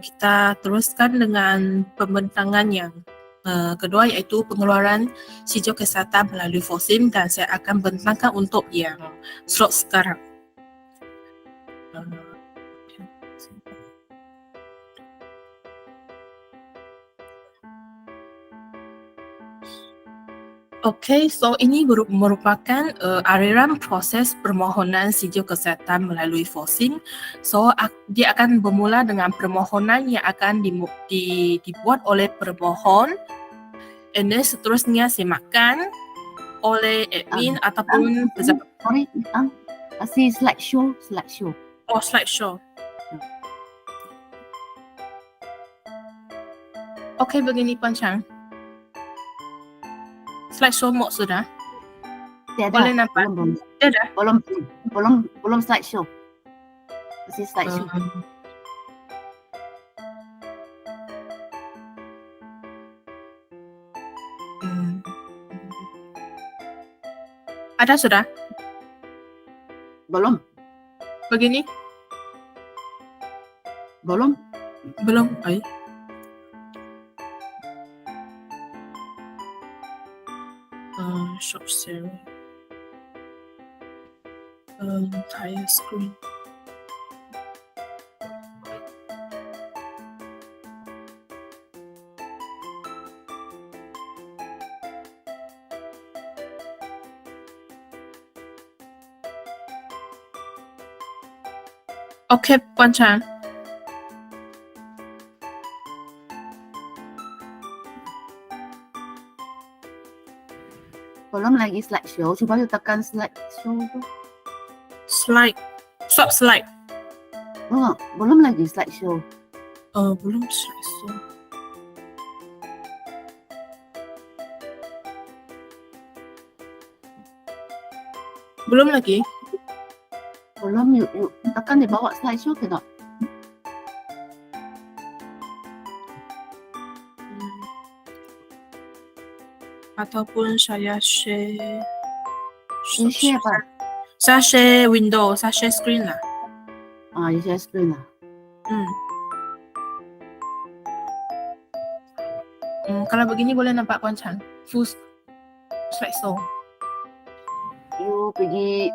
kita teruskan dengan pembentangan yang kedua, iaitu pengeluaran sijil kesihatan melalui FOSIM, dan saya akan bentangkan untuk yang slot sekarang. Okey, so ini merupakan aliran proses permohonan sijil kesihatan melalui FOSIM. So dia akan bermula dengan permohonan yang akan dibuat oleh pemohon, and then seterusnya semakan oleh admin ataupun pejabat. Sorry, kasih slideshow. Oh, slideshow. Okey, begini Puan Chang. Slideshow mode sudah? Tiada. Boleh nampak? Tiada? Belum slideshow. Kasih slideshow. Ada sudah? Belum. Begini? Belum. Ay. Shop share. Entire screen. Okey, Puan Chang. Belum lagi slideshow. Cuba you tekan slideshow tu. Stop slide. Belum lagi slideshow. Belum slideshow. Belum lagi? Belum, you tekan di bawah slideshow tidak? Ataupun saya share. Share apa? Saya share window, saya share screen lah. You share screen lah. Kalau begini boleh nampak Puan Chan? Full slideshow. You pergi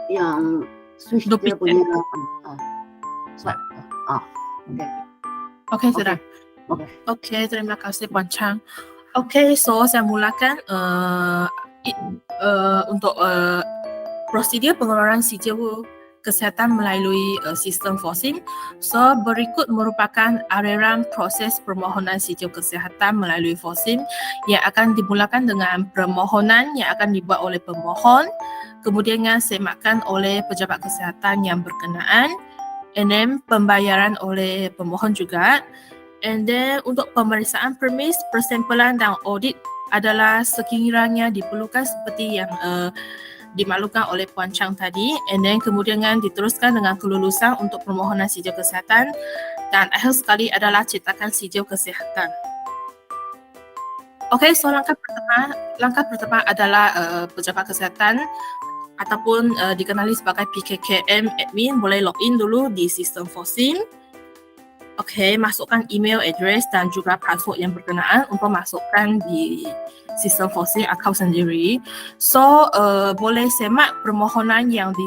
yang switch Duplicate. dia punya swipe. Okey, sudah. Okey, terima kasih Puan Chang. Okey, so saya mulakan untuk prosedur pengeluaran sijil kesihatan melalui sistem FOSIM. So berikut merupakan aliran proses permohonan sijil kesihatan melalui FOSIM yang akan dimulakan dengan permohonan yang akan dibuat oleh pemohon, kemudian semakan oleh pejabat kesihatan yang berkenaan, and then pembayaran oleh pemohon juga. And then untuk pemeriksaan permis, persempelan dan audit adalah sekiranya diperlukan seperti yang dimaklumkan oleh Puan Chang tadi, and then kemudian diteruskan dengan kelulusan untuk permohonan sijil kesihatan, dan akhir sekali adalah cetakan sijil kesihatan. Okey, so langkah pertama adalah pejabat kesihatan ataupun dikenali sebagai PKKM admin boleh login dulu di sistem FOSIM. Okey, masukkan email address dan juga password yang berkenaan untuk masukkan di sistem FOSIM account sendiri. So, boleh semak permohonan yang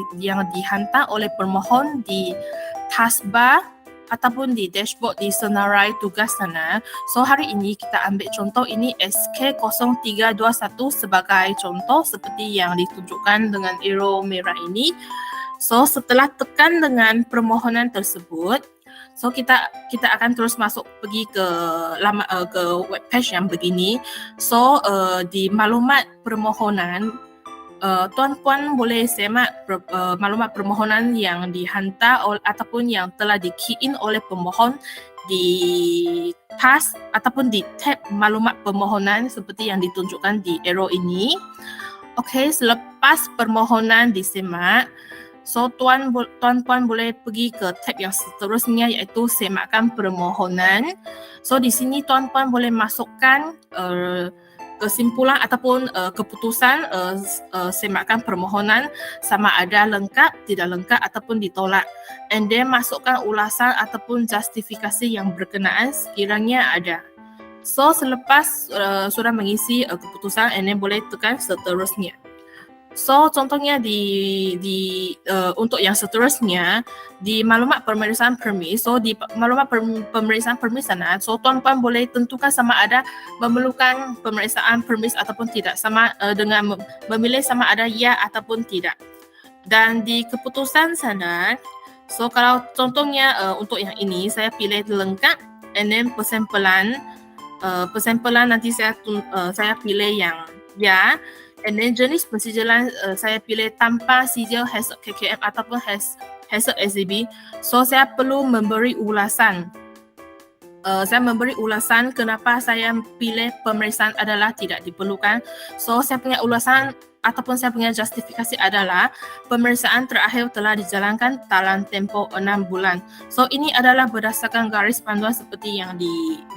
dihantar oleh pemohon di taskbar ataupun di dashboard di senarai tugas sana. So, hari ini kita ambil contoh ini SK0321 sebagai contoh seperti yang ditunjukkan dengan arrow merah ini. So, setelah tekan dengan permohonan tersebut, so kita akan terus masuk pergi ke web page yang begini. So di maklumat permohonan, tuan-puan boleh semak maklumat permohonan yang dihantar ataupun yang telah di-key in oleh pemohon di task ataupun di tab maklumat permohonan seperti yang ditunjukkan di arrow ini. Okey, selepas permohonan disemak, so tuan-puan boleh pergi ke tab yang seterusnya iaitu semakkan permohonan. So di sini tuan-puan boleh masukkan kesimpulan ataupun keputusan semakan permohonan sama ada lengkap, tidak lengkap ataupun ditolak. And then masukkan ulasan ataupun justifikasi yang berkenaan sekiranya ada. So selepas sudah mengisi keputusan, and then boleh tekan seterusnya. So contohnya untuk yang seterusnya di maklumat pemeriksaan permis. So di maklumat pemeriksaan permis sana, so tuan-puan boleh tentukan sama ada memerlukan pemeriksaan permis ataupun tidak, sama dengan memilih sama ada ya ataupun tidak. Dan di keputusan sana, so kalau contohnya untuk yang ini saya pilih lengkap, and then persempelan nanti saya pilih yang ya. And then jenis pensijelan saya pilih tanpa sijil HACCP KKM ataupun HACCP SCB. So saya perlu memberi ulasan. Saya memberi ulasan kenapa saya pilih pemeriksaan adalah tidak diperlukan. So saya punya ulasan ataupun saya punya justifikasi adalah pemeriksaan terakhir telah dijalankan dalam tempoh 6 bulan. So ini adalah berdasarkan garis panduan seperti yang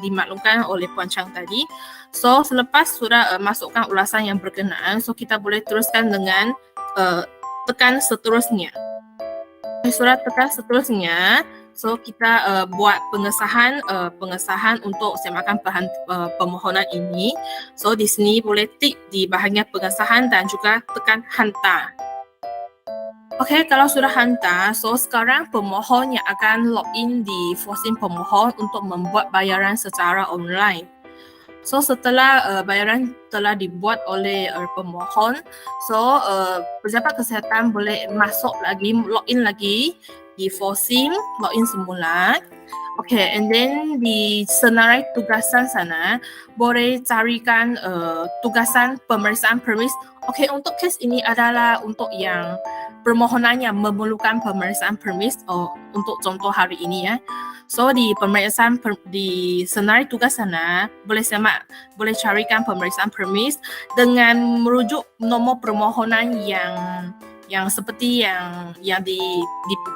dimaklumkan oleh Puan Chang tadi. So selepas sudah masukkan ulasan yang berkenaan, so kita boleh teruskan dengan tekan seterusnya. Sudah tekan seterusnya, so kita buat pengesahan untuk semakan permohonan ini. So di sini boleh tik di bahagian pengesahan dan juga tekan hantar. Okey, kalau sudah hantar, so sekarang pemohon yang akan login di Fosim pemohon untuk membuat bayaran secara online. So setelah bayaran telah dibuat oleh pemohon, so pejabat kesihatan boleh login lagi di Fosim, login semula. Okay, and then di senarai tugasan sana boleh carikan tugasan pemeriksaan permis. Okay, untuk kes ini adalah untuk yang permohonannya memerlukan pemeriksaan permis untuk contoh hari ini ya. So di pemeriksaan di senarai tugas sana boleh carikan pemeriksaan permis dengan merujuk nomor permohonan yang seperti yang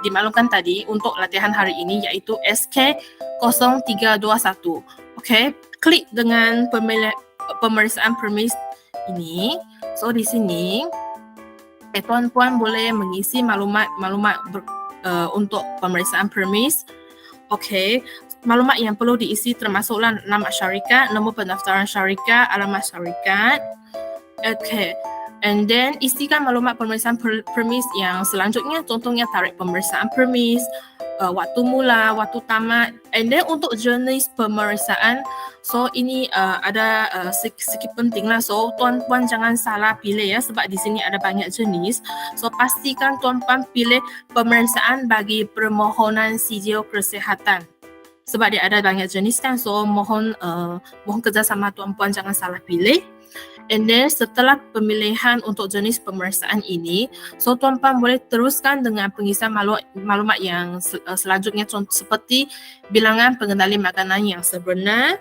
dimaklumkan tadi untuk latihan hari ini, iaitu SK0321. Okay, klik dengan pemeriksaan permis ini. So di sini tuan-puan boleh mengisi maklumat untuk pemeriksaan permis. Okay, maklumat yang perlu diisi termasuklah nama syarikat, nombor pendaftaran syarikat, alamat syarikat. Okay, and then isikan maklumat pemeriksaan permis yang selanjutnya, contohnya tarikh pemeriksaan permis, waktu mula, waktu tamat. And then untuk jenis pemeriksaan, so ini ada sikit penting lah. So tuan-puan jangan salah pilih ya, sebab di sini ada banyak jenis. So pastikan tuan-puan pilih pemeriksaan bagi permohonan sijil kesihatan, sebab dia ada banyak jenis kan. So mohon kerjasama tuan-puan jangan salah pilih. And then setelah pemilihan untuk jenis pemeriksaan ini, so tuan-puan boleh teruskan dengan pengisian maklumat yang selanjutnya, contoh seperti bilangan pengendali makanan yang sebenar.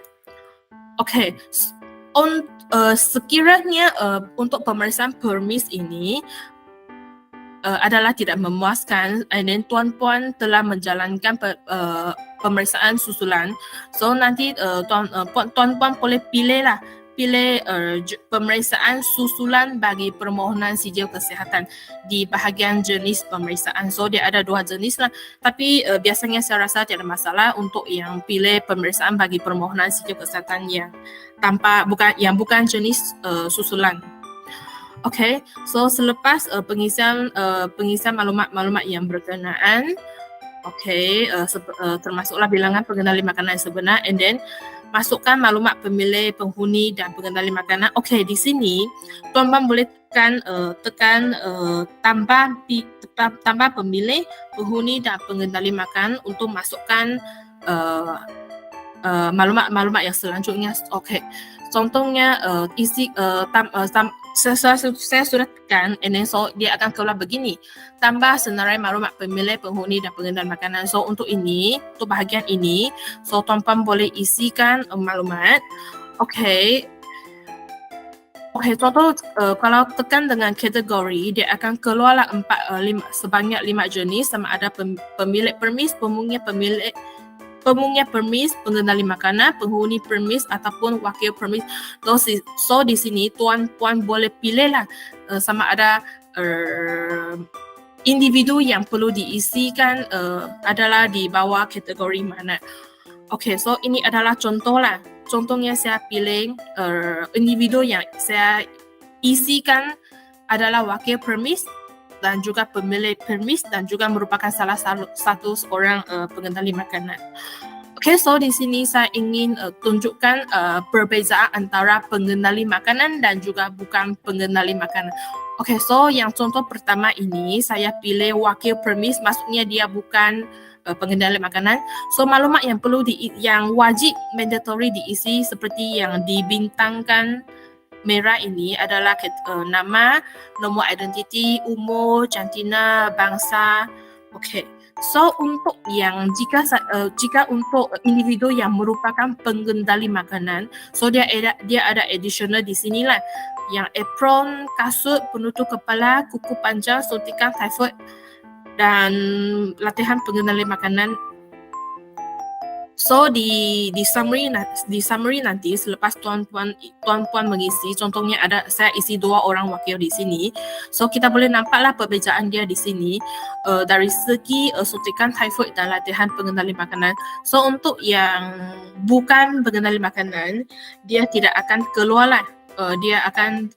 Okay, sekiranya untuk pemeriksaan permis ini adalah tidak memuaskan, and then tuan-puan telah menjalankan pemeriksaan susulan, so nanti tuan-puan boleh pilih pemeriksaan susulan bagi permohonan sijil kesihatan di bahagian jenis pemeriksaan. So dia ada dua jenis lah, tapi biasanya saya rasa tidak ada masalah untuk yang pilih pemeriksaan bagi permohonan sijil kesihatan yang bukan jenis susulan. Okay, so selepas pengisian maklumat yang berkenaan, okay, termasuklah bilangan pengendali makanan yang sebenar, and then masukkan maklumat pemilih, penghuni dan pengendali makanan. Okay, di sini tuan-puan boleh tekan tambah pemilih, penghuni dan pengendali makan untuk masukkan maklumat yang selanjutnya. Okay, contohnya isi saya sudah tekan, and then so dia akan keluar begini, tambah senarai maklumat pemilih, penghuni dan pengendali makanan. So untuk bahagian ini, so tuan-puan boleh isikan maklumat. Okay, contoh kalau tekan dengan kategori, dia akan keluarlah sebanyak 5 jenis, sama ada pemilik permis, pemungut permis, pengendali makanan, penghuni permis ataupun wakil permis. So di sini tuan-puan boleh pilih lah sama ada individu yang perlu diisikan adalah di bawah kategori mana. Okay, so ini adalah contoh lah. Contohnya saya pilih individu yang saya isikan adalah wakil permis dan juga pemilik permis dan juga merupakan salah satu orang pengendali makanan. Okay, so di sini saya ingin tunjukkan perbezaan antara pengendali makanan dan juga bukan pengendali makanan. Okay, so yang contoh pertama ini saya pilih wakil permis, maksudnya dia bukan pengendali makanan. So maklumat yang yang wajib mandatory diisi seperti yang dibintangkan merah ini adalah nama, nomor identiti, umur, jantina, bangsa. Okay. So untuk yang jika untuk individu yang merupakan pengendali makanan, so dia ada additional di sinilah, yang apron, kasut, penutup kepala, kuku panjang, suntikan typhoid dan latihan pengendali makanan. So di summary nanti selepas tuan-puan mengisi, contohnya saya isi 2 orang wakil di sini. So kita boleh nampaklah perbezaan dia di sini dari segi suntikan typhoid dan latihan pengendali makanan. So untuk yang bukan pengendali makanan, dia tidak akan keluar lah. Dia akan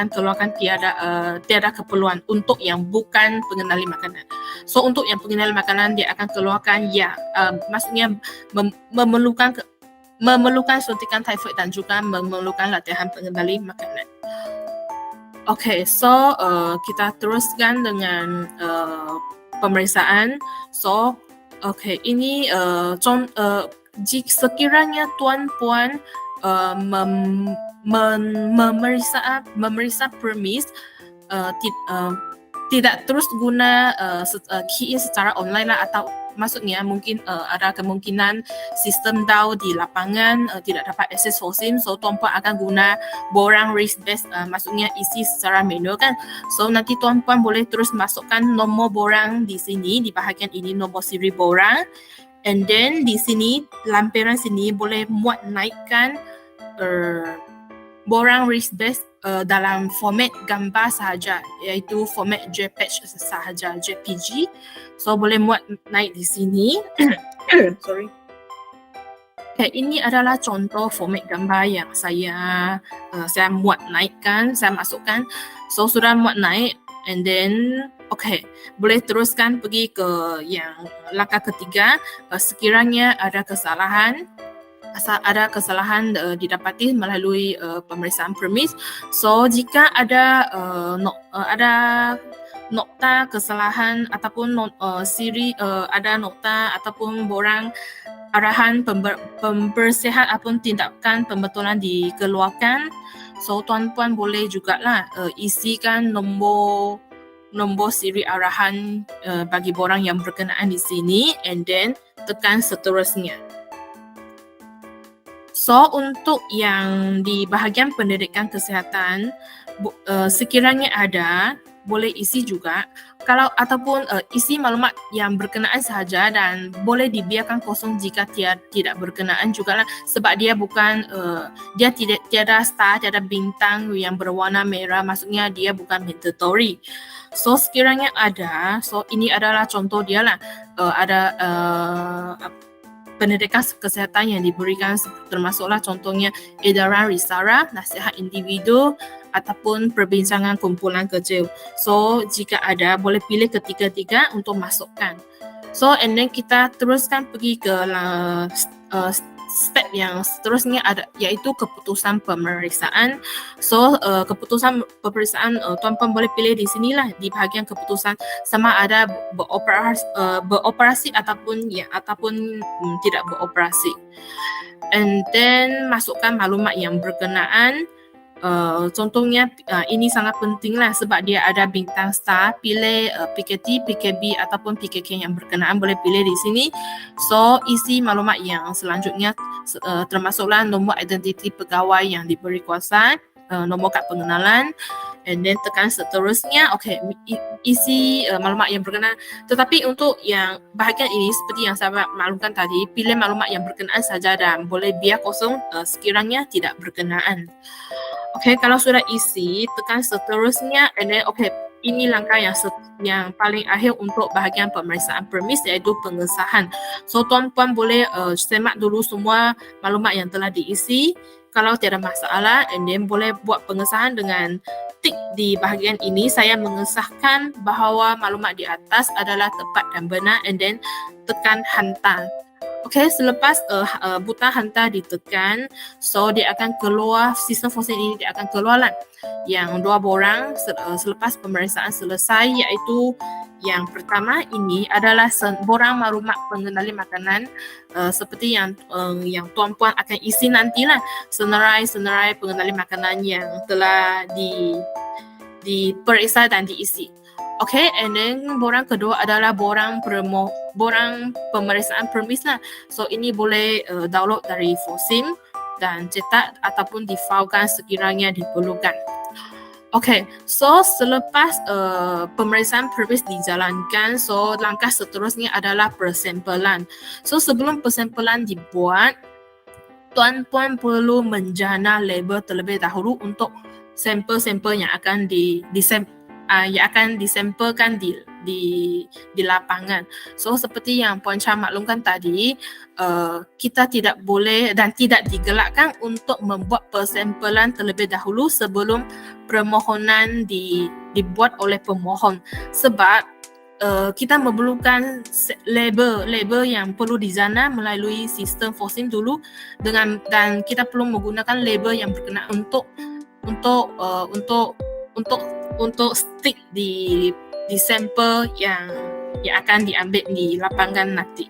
keluarkan tiada keperluan untuk yang bukan pengendali makanan. So untuk yang pengendali makanan dia akan keluarkan maksudnya memerlukan suntikan typhoid dan juga memerlukan latihan pengendali makanan. Okay, so kita teruskan dengan pemeriksaan. So okay, ini jika sekiranya tuan-puan memeriksa permis tidak terus guna key in secara online lah, atau maksudnya mungkin ada kemungkinan sistem DAO di lapangan tidak dapat akses forsim, so tuan-puan akan guna borang race based, maksudnya isi secara manual kan. So nanti tuan-puan boleh terus masukkan nomor borang di sini, di bahagian ini nomor siri borang. And then di sini, lampiran sini boleh muat naikkan borang race base dalam format gambar sahaja, iaitu format JPEG sahaja, JPG. So boleh muat naik di sini. Sorry. Okay, ini adalah contoh format gambar yang saya muat naikkan, saya masukkan. So sudah muat naik, and then okay, boleh teruskan pergi ke yang langkah ketiga. Sekiranya ada kesalahan didapati melalui pemeriksaan permis. So jika ada nokta kesalahan ataupun ada nokta ataupun borang arahan pembersihan ataupun tindakan pembetulan dikeluarkan, so tuan-puan boleh jugalah isikan nombor siri arahan bagi borang yang berkenaan di sini, and then tekan seterusnya. So untuk yang di bahagian pendidikan kesihatan, sekiranya ada, boleh isi juga. Kalau ataupun isi maklumat yang berkenaan sahaja dan boleh dibiarkan kosong jika tidak berkenaan juga lah, sebab dia bukan dia tiada star, tiada bintang yang berwarna merah, maksudnya dia bukan mandatory. So sekiranya ada, so ini adalah contoh dia lah, ada pendidikan kesihatan yang diberikan, termasuklah contohnya edaran risara, nasihat individu ataupun perbincangan kumpulan kecil. So jika ada, boleh pilih ketiga-tiga untuk masukkan. So and then kita teruskan pergi ke step yang seterusnya ada, iaitu keputusan pemeriksaan. So keputusan pemeriksaan tuan-puan boleh pilih di sinilah, di bahagian keputusan, sama ada beroperasi ataupun tidak beroperasi. And then masukkan maklumat yang berkenaan. Contohnya ini sangat penting lah sebab dia ada bintang star. Pilih PKT, PKB ataupun PKK yang berkenaan, boleh pilih di sini. So isi maklumat yang selanjutnya termasuklah nombor identiti pegawai yang diberi kuasa, nomor kad pengenalan, and then tekan seterusnya. Okay, isi maklumat yang berkenaan. Tetapi untuk yang bahagian ini seperti yang saya maklumkan tadi, pilih maklumat yang berkenaan saja dan boleh biar kosong sekiranya tidak berkenaan. Okay, kalau sudah isi, tekan seterusnya, and then okay, ini langkah yang paling akhir untuk bahagian pemeriksaan permis, iaitu pengesahan. So tuan-puan boleh semak dulu semua maklumat yang telah diisi. Kalau tiada masalah, and then boleh buat pengesahan dengan tik di bahagian ini. Saya mengesahkan bahawa maklumat di atas adalah tepat dan benar, and then tekan hantar. Okay, selepas butang hantar ditekan, so dia akan keluar, sistem Fosin ini dia akan keluar lah yang dua borang selepas pemeriksaan selesai, iaitu yang pertama ini adalah borang maklumat pengenali makanan seperti yang tuan-puan akan isi nantilah, senarai pengenali makanan yang telah diperiksa dan diisi. Okay, and then borang kedua adalah borang pemeriksaan permis lah. So ini boleh download dari Fosim dan cetak ataupun difailkan sekiranya diperlukan. Okay, so selepas pemeriksaan permis dijalankan, so langkah seterusnya adalah persempelan. So sebelum persempelan dibuat, tuan-puan perlu menjana label terlebih dahulu untuk sampel-sampel yang akan disampelkan di lapangan. So seperti yang Puan Cha maklumkan tadi, kita tidak boleh dan tidak digalakkan untuk membuat persempelan terlebih dahulu sebelum permohonan dibuat oleh pemohon, sebab kita memerlukan label yang perlu dijana melalui sistem Fosim dulu, dan kita perlu menggunakan label yang berkenaan untuk stick di sampel yang akan diambil di lapangan nanti.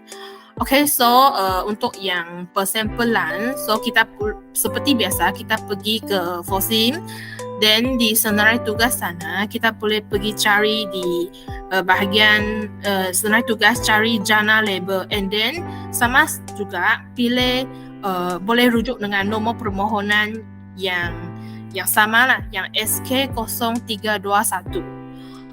Okay, so untuk yang persempelan, so kita seperti biasa kita pergi ke Fosim, then di senarai tugas sana kita boleh pergi cari di bahagian senarai tugas, cari jana label, and then sama juga pilih boleh rujuk dengan nombor permohonan yang sama lah, yang SK0321.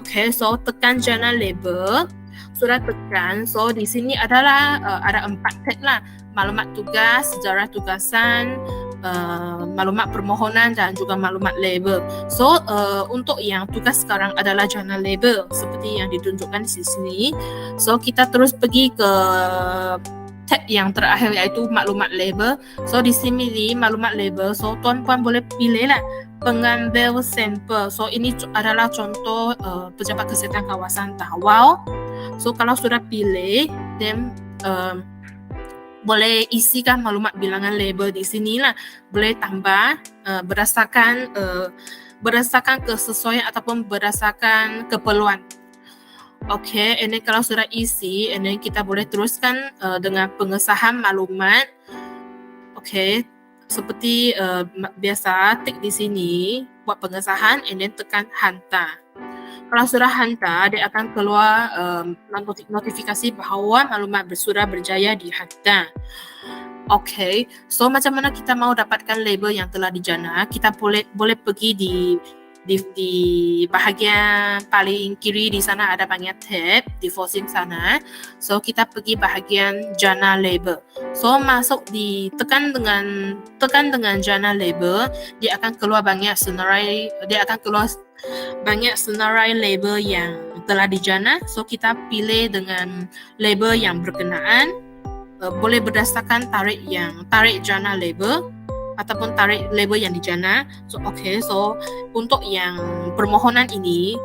Okay, so tekan jana label. Sudah tekan, so di sini adalah ada 4 tab lah: maklumat tugas, sejarah tugasan, maklumat permohonan dan juga maklumat label. So untuk yang tugas sekarang adalah jana label seperti yang ditunjukkan di sini. So kita terus pergi ke tab yang terakhir, iaitu maklumat label. So di sini di maklumat label, so tuan-puan boleh pilih lah pengambil sampel. So ini adalah contoh pejabat kesihatan kawasan Tawau. So kalau sudah pilih, then boleh isikan maklumat bilangan label di sini lah. Boleh tambah berdasarkan kesesuaian ataupun berdasarkan keperluan. Okay, and then kalau sudah isi, and then kita boleh teruskan dengan pengesahan maklumat. Okay, seperti biasa, tik di sini buat pengesahan, and then tekan hantar. Kalau sudah hantar, dia akan keluar notifikasi bahawa maklumat sudah berjaya dihantar. Okay, so macam mana kita mau dapatkan label yang telah dijana? Kita boleh pergi di bahagian paling kiri, di sana ada banyak tab di Fosim sana. So kita pergi bahagian jana label. So masuk tekan dengan jana label, dia akan keluar banyak senarai label yang telah dijana. So kita pilih dengan label yang berkenaan, boleh berdasarkan tarikh jana label ataupun tarikh label yang dijana. So okay, so untuk yang permohonan ini,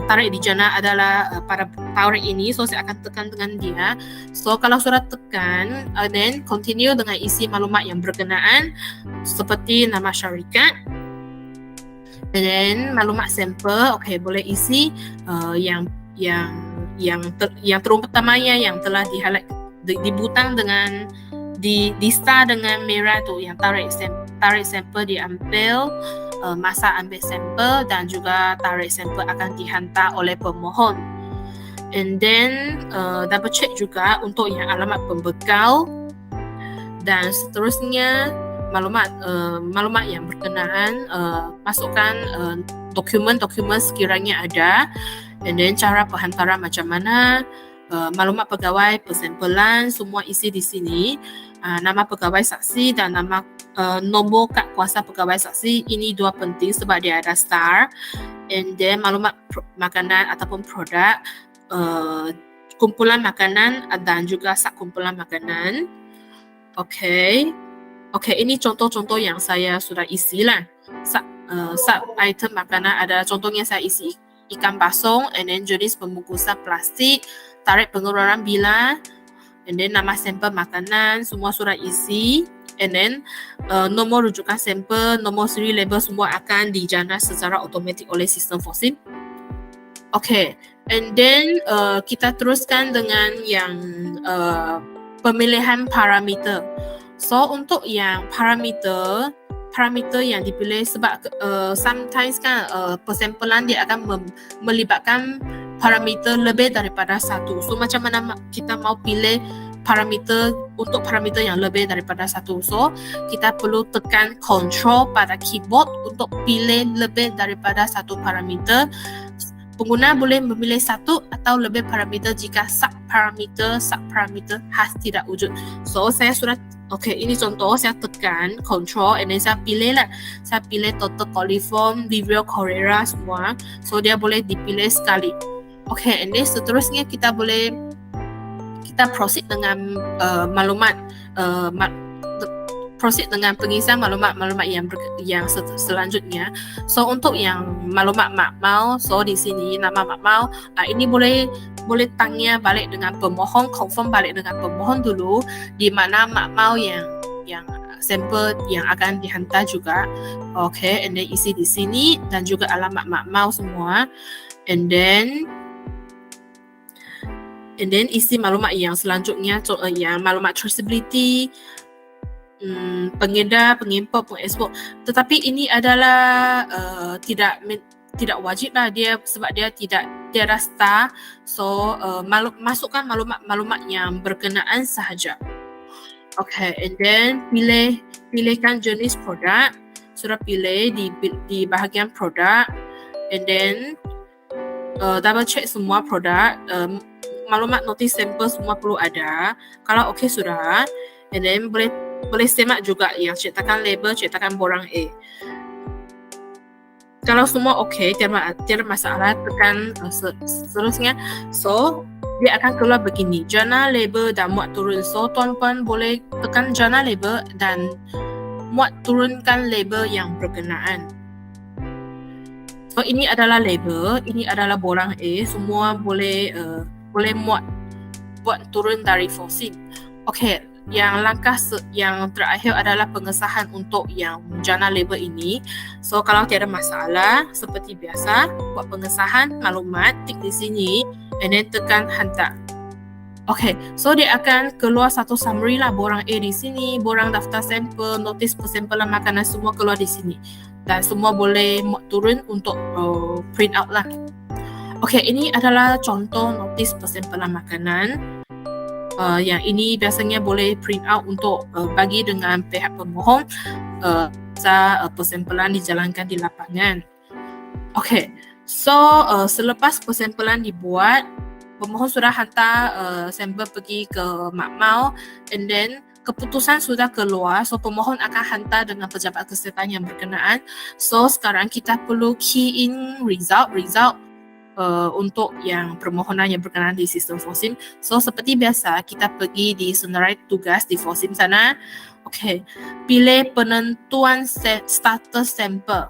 tarikh dijana adalah pada tarikh ini, so saya akan tekan dengan dia. So kalau sudah tekan, then continue dengan isi maklumat yang berkenaan seperti nama syarikat, and then maklumat sampel. Okay, boleh isi yang terung pertamanya yang telah dibutang dengan di star dengan merah tu, yang tarikh sampel diambil, masa ambil sampel, dan juga tarikh sampel akan dihantar oleh pemohon. And then double check juga untuk yang alamat pembekal, dan seterusnya maklumat yang berkenaan, masukkan dokumen-dokumen sekiranya ada, and then cara penghantaran macam mana, maklumat pegawai, persempelan, semua isi di sini. Nama pegawai saksi dan nama nombor kad kuasa pegawai saksi, ini dua penting sebab dia ada star. And then maklumat makanan ataupun produk, kumpulan makanan dan juga sak kumpulan makanan. Okay, ini contoh-contoh yang saya sudah isi lah. Sak item makanan ada contohnya saya isi ikan basong, and then jenis pembungkusan plastik, tarikh pengeluaran bila, and then nama sampel makanan semua sudah isi, and then nomor rujukan sampel, nomor seri label semua akan digenerate secara automatik oleh sistem FOSIM. Okay, and then kita teruskan dengan yang pemilihan parameter. So untuk yang parameter yang dipilih sebab sometimes kan persempelan dia akan melibatkan parameter lebih daripada satu. So macam mana kita mau pilih parameter untuk parameter yang lebih daripada satu. So kita perlu tekan control pada keyboard untuk pilih lebih daripada satu parameter. Pengguna boleh memilih satu atau lebih parameter jika sub-parameter khas tidak wujud. So saya sudah, ini contoh saya tekan control and then saya pilih total coliform, Vibrio Carrera semua. So dia boleh dipilih sekali. And then seterusnya kita proceed dengan proceed dengan pengisian maklumat yang selanjutnya. So untuk yang maklumat makmal, so di sini nama makmal, ini boleh tanya balik dengan pemohon, confirm balik dengan pemohon dulu di mana makmal yang sampel yang akan dihantar juga. And then isi di sini dan juga alamat makmal semua. And then isi maklumat yang selanjutnya, yang maklumat traceability, pengedar, pengimport, pengekspor. Tetapi ini adalah tidak wajib lah dia sebab dia ada star. So masukkan maklumat yang berkenaan sahaja. And then pilihkan jenis produk. Sudah pilih di bahagian produk, and then double check semua produk, maklumat notis sampel semua perlu ada. Kalau sudah, and then boleh semak juga yang cetakan label, cetakan borang A. Kalau semua tiada masalah, tekan seterusnya. So dia akan keluar begini, jurnal label dan muat turun. So tuan-puan boleh tekan jurnal label dan muat turunkan label yang berkenaan. So ini adalah label, ini adalah borang A, semua boleh buat turun dari FOSIM. Yang langkah yang terakhir adalah pengesahan untuk yang jurnal label ini. So kalau tiada masalah, seperti biasa, buat pengesahan maklumat, tik di sini, and then tekan hantar. So dia akan keluar satu summary lah, borang A di sini, borang daftar sampel, notis persempelan makanan semua keluar di sini. Dan semua boleh turun untuk print out lah. Ini adalah contoh notis persempelan makanan. Yang ini biasanya boleh print out untuk bagi dengan pihak pemohon saat persempelan dijalankan di lapangan. So selepas persempelan dibuat, pemohon sudah hantar sampel pergi ke makmal, and then keputusan sudah keluar. So pemohon akan hantar dengan pejabat kesihatan yang berkenaan. So sekarang kita perlu key in result untuk yang permohonan yang berkenaan di sistem FOSIM. So seperti biasa, kita pergi di senarai tugas di FOSIM sana. Pilih penentuan status sampel.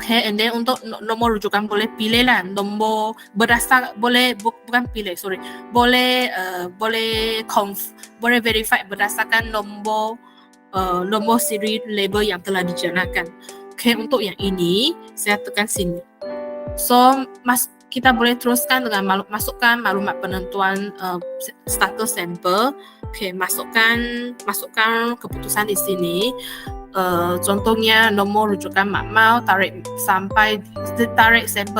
And then untuk nomor rujukan boleh pilih lah nombor berdasar, boleh verify berdasarkan nombor siri label yang telah digenerate. Untuk yang ini saya tekan sini. So kita boleh teruskan dengan masukkan maklumat penentuan status sampel. Masukkan keputusan di sini. Contohnya nomor rujukan makmal, tarikh sampel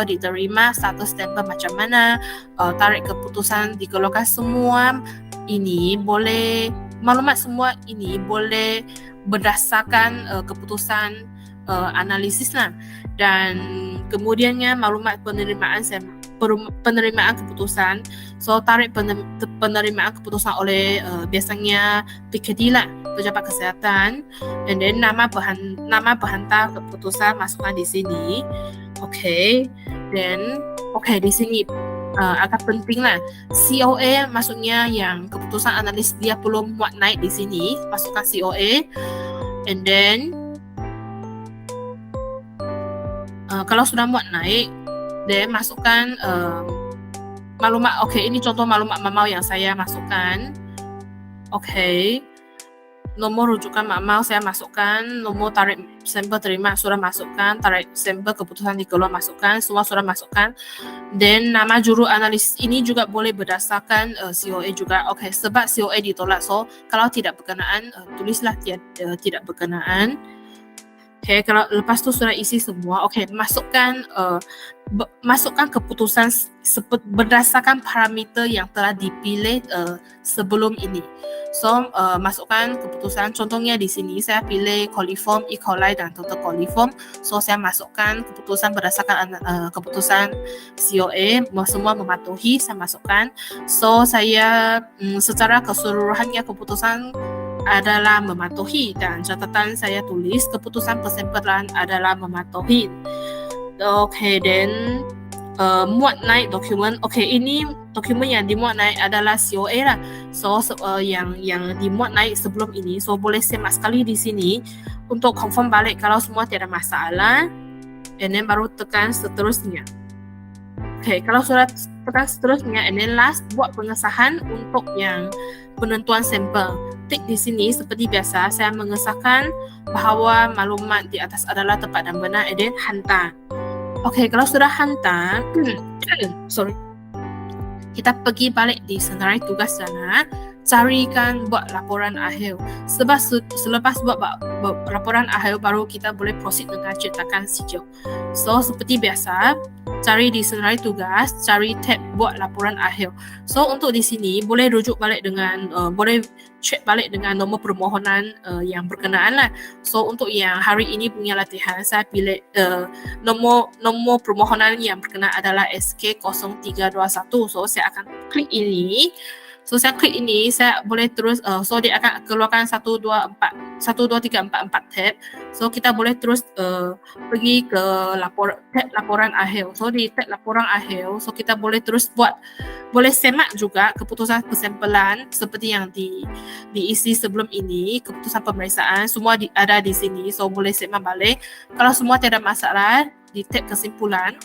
diterima, status sampel macam mana, tarikh keputusan dikeluarkan, semua ini boleh maklumat semua ini boleh berdasarkan keputusan analisis lah, dan kemudiannya maklumat penerimaan keputusan. So tarikh penerimaan keputusan oleh biasanya PKD lah, pejabat kesihatan, and then nama penghantar keputusan masukkan di sini. Okay, then di sini agak penting lah, COA maksudnya yang keputusan analis dia perlu muat naik di sini, masukkan COA, and then kalau sudah muat naik, then masukkan maklumat. Ini contoh maklumat mamal yang saya masukkan. Nomor rujukan mamal saya masukkan, nomor tarikh sampel terima sudah masukkan, tarikh sampel keputusan dikeluar masukkan, semua sudah masukkan. Dan nama juru analis ini juga boleh berdasarkan COA juga. Sebab COA ditolak, so kalau tidak berkenaan tulislah tidak berkenaan. Kalau lepas tu sudah isi semua, masukkan keputusan berdasarkan parameter yang telah dipilih sebelum ini. So masukkan keputusan, contohnya di sini saya pilih coliform, E. coli dan total coliform. So saya masukkan keputusan berdasarkan keputusan COA, semua mematuhi, saya masukkan. So saya secara keseluruhannya keputusan adalah mematuhi, dan catatan saya tulis keputusan persempelan adalah mematuhi. Then muat naik dokumen. Ini dokumen yang dimuat naik adalah COA lah. So yang dimuat naik sebelum ini, so boleh semak sekali di sini untuk confirm balik kalau semua tiada masalah, and then baru tekan seterusnya. Kalau sudah tekan seterusnya, and then last buat pengesahan untuk yang penentuan sampel. Tik di sini seperti biasa, saya mengesahkan bahawa maklumat di atas adalah tepat dan benar, and then hantar. Kalau sudah hantar, kita pergi balik di senarai tugas sana, carikan buat laporan akhir. Sebab selepas buat laporan akhir, baru kita boleh proceed dengan cetakan sijil. So seperti biasa, cari di senarai tugas, cari tab buat laporan akhir. So untuk di sini boleh rujuk balik dengan boleh check balik dengan nombor permohonan yang berkenaan lah. So untuk yang hari ini punya latihan, saya pilih nombor permohonan yang berkenaan adalah SK0321. So saya akan klik ini. So saya klik ini, saya boleh terus, so dia akan keluarkan 1, 2, 3, 4 tab. So kita boleh terus pergi ke tab laporan akhir. So di tab laporan akhir, so kita boleh terus boleh semak juga keputusan persempelan seperti yang diisi sebelum ini, keputusan pemeriksaan, semua ada di sini. So boleh semak balik. Kalau semua tidak masalah, di tab kesimpulan,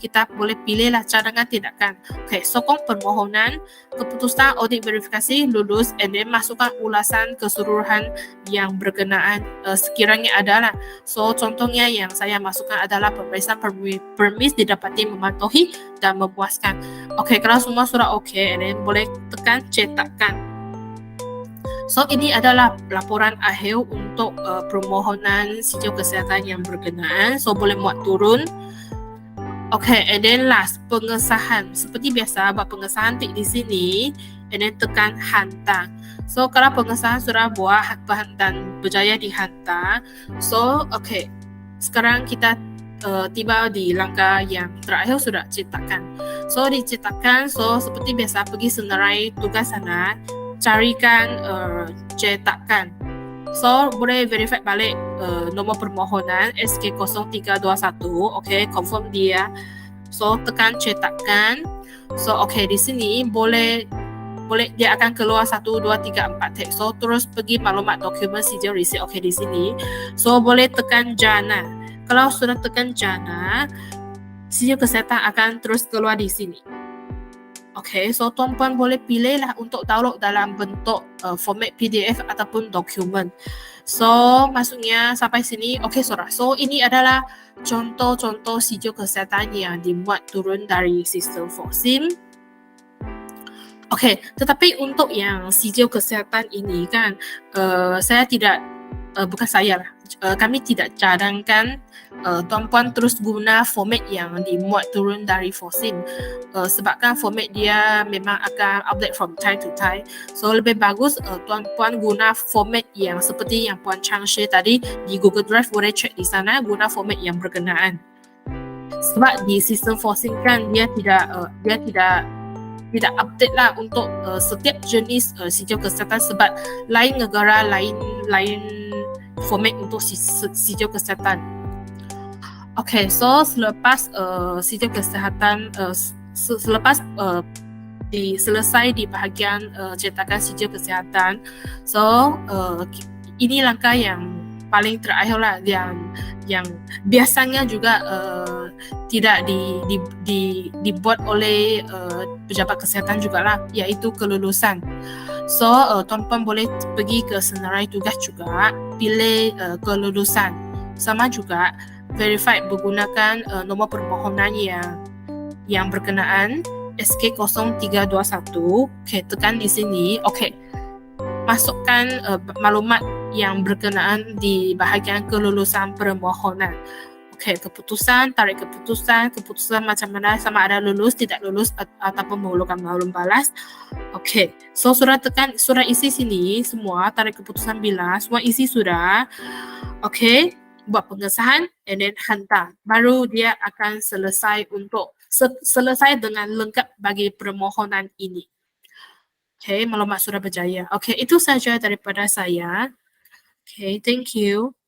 kita boleh pilihlah cadangan tindakan. Sokong permohonan, keputusan audit verifikasi lulus, and then masukkan ulasan keseluruhan yang berkenaan sekiranya adalah. So contohnya yang saya masukkan adalah pemeriksaan permis didapati mematuhi dan memuaskan. Kalau semua sudah and then boleh tekan cetakkan. So ini adalah laporan akhir untuk permohonan sijil kesihatan yang berkenaan. So boleh muat turun. And then last, pengesahan. Seperti biasa, buat pengesahan tik di sini, and then tekan hantar. So kalau pengesahan sudah buat dan berjaya dihantar, so sekarang kita tiba di langkah yang terakhir, sudah cetakkan. So dicetakkan, so seperti biasa pergi senarai tugas sana, carikan cetakkan. So boleh verify balik nombor permohonan SK0321. Confirm dia. So tekan cetakkan. So di sini boleh dia akan keluar 1, 2, 3, 4 tab. So terus pergi maklumat dokumen sijil receipt. Di sini. So boleh tekan jana. Kalau sudah tekan jana, sijil kesihatan akan terus keluar di sini. So tuan-puan boleh pilihlah untuk download dalam bentuk format PDF ataupun dokumen. So maksudnya sampai sini saudara. So ini adalah contoh-contoh sijil kesihatan yang dimuat turun dari sistem Foxim. Tetapi untuk yang sijil kesihatan ini kan saya tidak bukan saya lah, kami tidak cadangkan tuan-puan terus guna format yang dimuat turun dari Fosim, sebabkan format dia memang akan update from time to time. So lebih bagus tuan-puan guna format yang seperti yang Puan Chang share tadi di Google Drive, boleh cek di sana guna format yang berkenaan. Sebab di sistem Fosim kan dia tidak update lah untuk setiap jenis sijil kesihatan, sebab lain negara lain format untuk sijil kesihatan. Okay, so selepas sijil kesihatan selepas selesai di bahagian cetakan sijil kesihatan, so ini langkah yang paling terakhir lah, yang biasanya juga tidak dibuat oleh pejabat kesihatan jugalah, iaitu kelulusan. So tuan-puan boleh pergi ke senarai tugas juga, pilih kelulusan. Sama juga verify menggunakan nombor permohonan yang berkenaan SK0321. Okay, tekan di sini. Okay, masukkan maklumat yang berkenaan di bahagian kelulusan permohonan. Okay, keputusan, tarikh keputusan macam mana, sama ada lulus, tidak lulus ataupun memerlukan maklum balas. Okay, so sudah tekan, sudah isi sini semua, tarikh keputusan bila, semua isi sudah. Okay, buat pengesahan and then hantar. Baru dia akan selesai selesai dengan lengkap bagi permohonan ini. Okay, maklumat sudah berjaya. Okay, itu saja daripada saya. Okay, thank you.